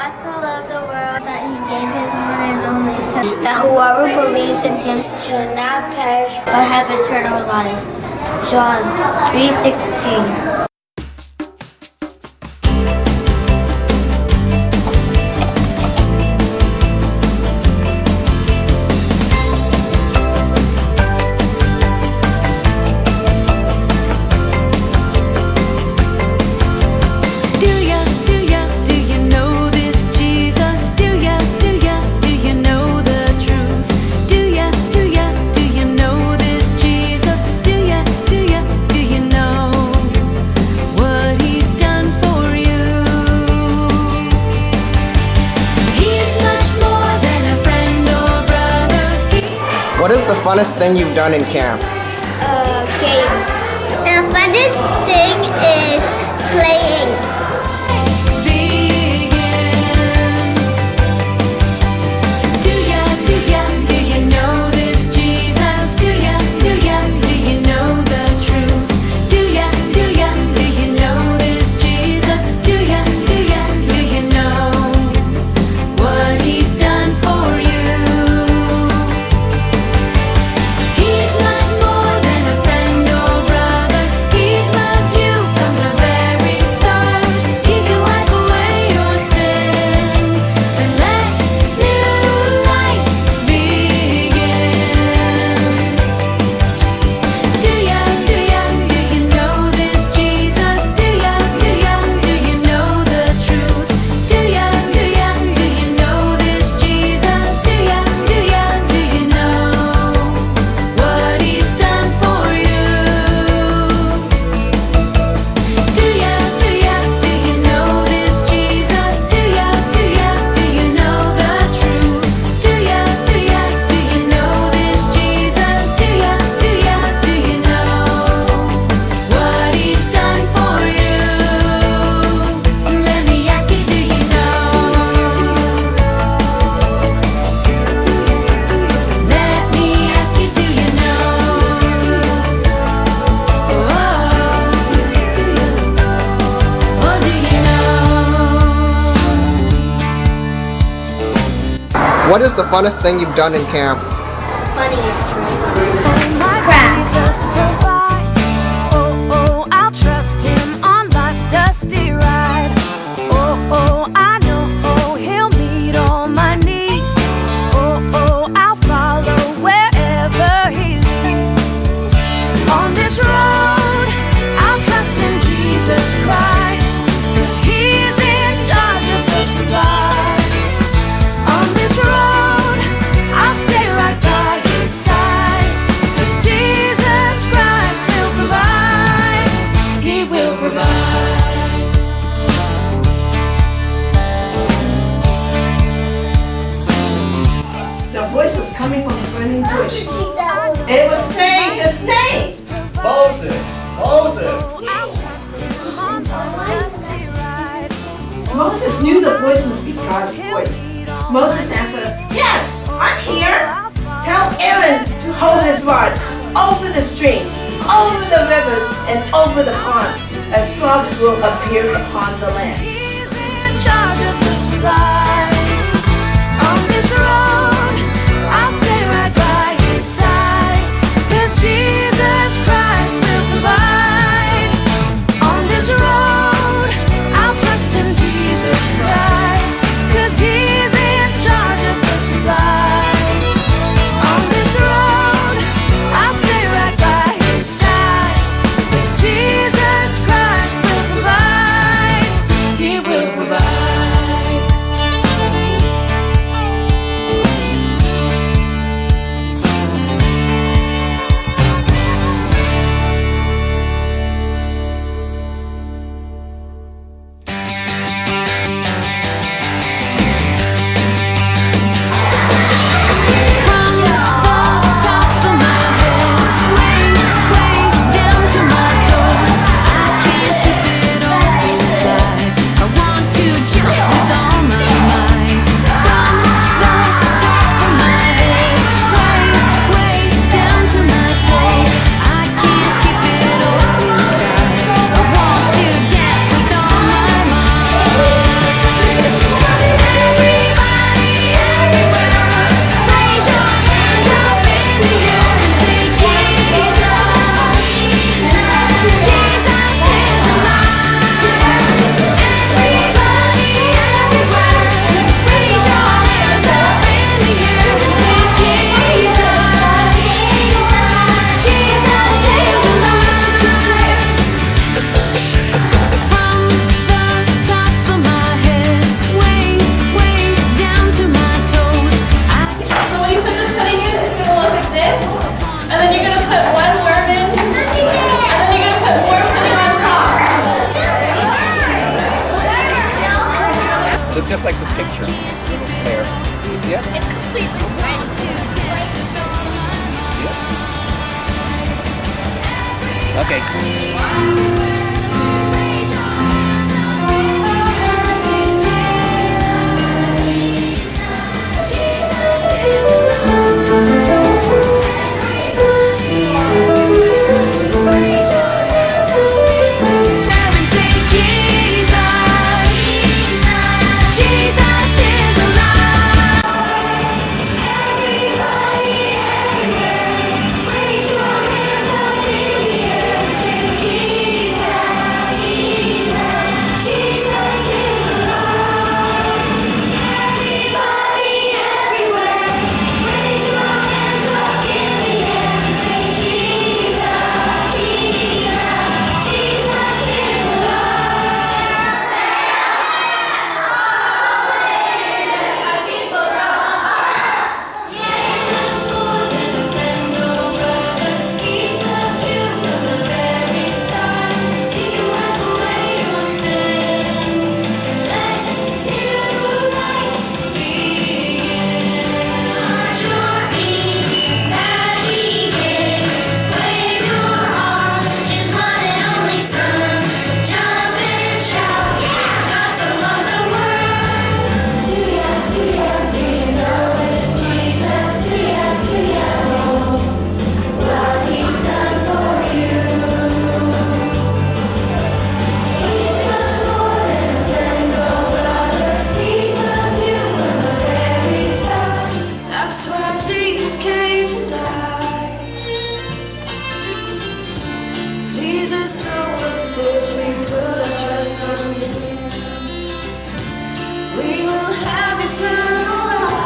God so loved the world that he gave his one and only Son, that whoever believes in him should not perish but have eternal life. John 3:16. What is the funnest thing you've done in camp? Games. The funnest thing is playing. What is the funnest thing you've done in camp? Funny actually. I'll trust him on life's dusty ride. I know he'll meet all my needs. I'll follow wherever he leads. On this road, I'll trust in Jesus Christ, 'cause he's in charge of the supplies. On this road, I'll stay right by his side, 'cause Jesus Christ will provide. He will provide. The voice was coming from the burning bush. It was saying his name. Moses! Moses! I'll trust him on life's dusty ride. Moses knew the voice must be God's voice. Moses answered, "Yes, I'm here. Tell Aaron to hold his rod over the streams, over the rivers, and over the ponds, and frogs will appear upon the land." He's in charge of the supplies. On this road, I'll stay right by his side, 'cause Jesus Christ will provide. On this road, I'll trust in Jesus Christ, 'cause he's in charge of the supplies. On this road, I'll stay right by his side, 'cause Jesus Christ will provide. He just like this picture. There. You see it? It's completely red too. Okay. Jesus told us if we put our trust on Him, we will have eternal life.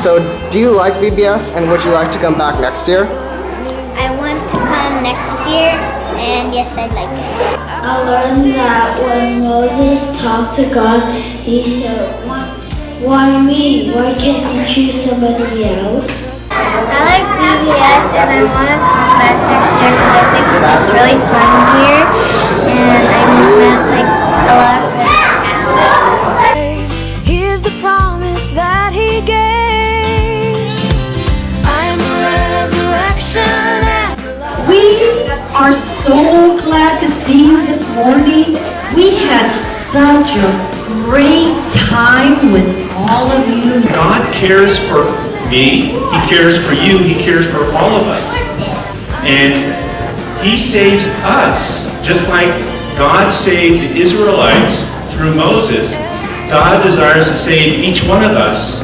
So, do you like VBS and would you like to come back next year? I want to come next year, and yes, I'd like it. I learned that when Moses talked to God, he said, why me? Why can't you choose somebody else? I like VBS, and I want to come back next year because I think it's really fun here, and I met like a lot of friends. Here's the promise that He gave. We are so glad to see you this morning. We had such a great time with all of you. God cares for me, He cares for you, He cares for all of us. And He saves us, just like God saved the Israelites through Moses. God desires to save each one of us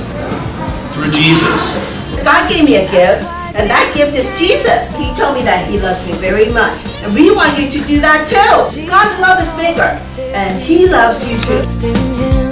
through Jesus. God gave me a gift, and that gift is Jesus. He told me that He loves me very much. And we want you to do that too. God's love is bigger, and He loves you too. Trust in Him.